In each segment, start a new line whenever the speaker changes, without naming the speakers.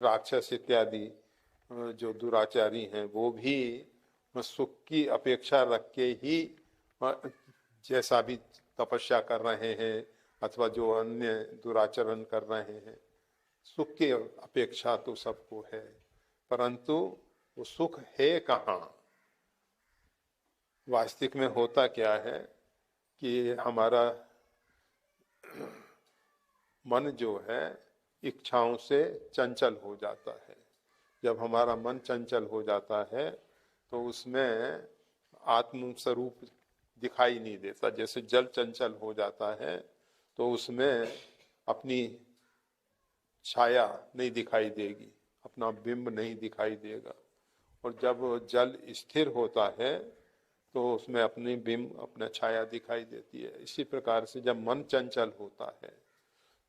राक्षस इत्यादि जो दुराचारी हैं वो भी सुख की अपेक्षा रख के ही जैसा भी तपस्या कर रहे हैं अथवा जो अन्य दुराचरण कर रहे हैं, सुख की अपेक्षा तो सबको है, परंतु वो सुख है कहाँ। वास्तविक में होता क्या है कि हमारा मन जो है इच्छाओं से चंचल हो जाता है। जब हमारा मन चंचल हो जाता है तो उसमें आत्म स्वरूप दिखाई नहीं देता। जैसे जल चंचल हो जाता है तो उसमें अपनी छाया नहीं दिखाई देगी, अपना बिंब नहीं दिखाई देगा। और जब जल स्थिर होता है तो उसमें अपनी बिंब, अपना छाया दिखाई देती है। इसी प्रकार से जब मन चंचल होता है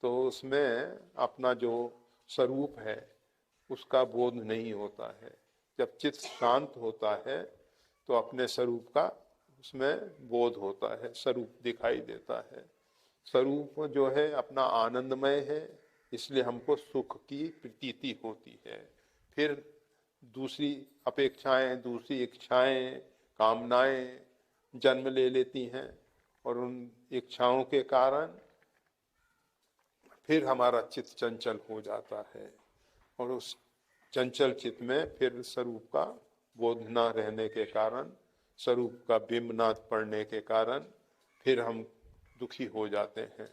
तो उसमें अपना जो स्वरूप है उसका बोध नहीं होता है। जब चित्त शांत होता है तो अपने स्वरूप का उसमें बोध होता है, स्वरूप दिखाई देता है। स्वरूप जो है अपना आनंदमय है, इसलिए हमको सुख की प्रतीति होती है। फिर दूसरी अपेक्षाएं, दूसरी इच्छाएं, कामनाएं जन्म ले लेती हैं और उन इच्छाओं के कारण फिर हमारा चित्त चंचल हो जाता है और उस चंचल चित्त में फिर स्वरूप का बोध न रहने के कारण, स्वरूप का बिंब न पड़ने के कारण फिर हम दुखी हो जाते हैं।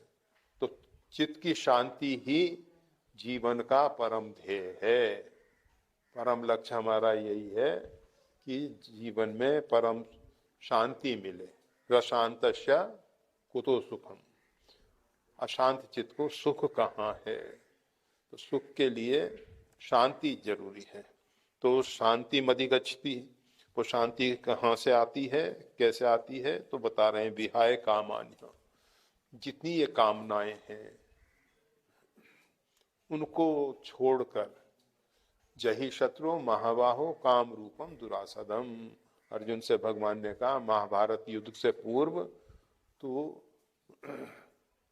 तो चित्त की शांति ही जीवन का परम ध्येय है। परम लक्ष्य हमारा यही है कि जीवन में परम शांति मिले। प्रशांतस्य कुतो सुखम, अशांत चित्त को सुख कहाँ है। तो सुख के लिए शांति जरूरी है। तो शांति मधिगच्छति, वो शांति कहाँ से आती है, कैसे आती है, तो बता रहे हैं विहाय कामान्य। जितनी ये कामनाएं हैं उनको छोड़कर, जही शत्रु महाबाहो काम रूपम दुरासदम, अर्जुन से भगवान ने कहा महाभारत युद्ध से पूर्व तो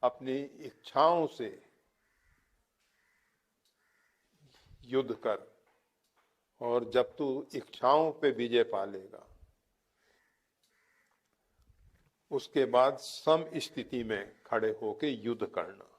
अपनी इच्छाओं से युद्ध कर, और जब तू इच्छाओं पे विजय पा लेगा उसके बाद सम स्थिति में खड़े होके युद्ध करना।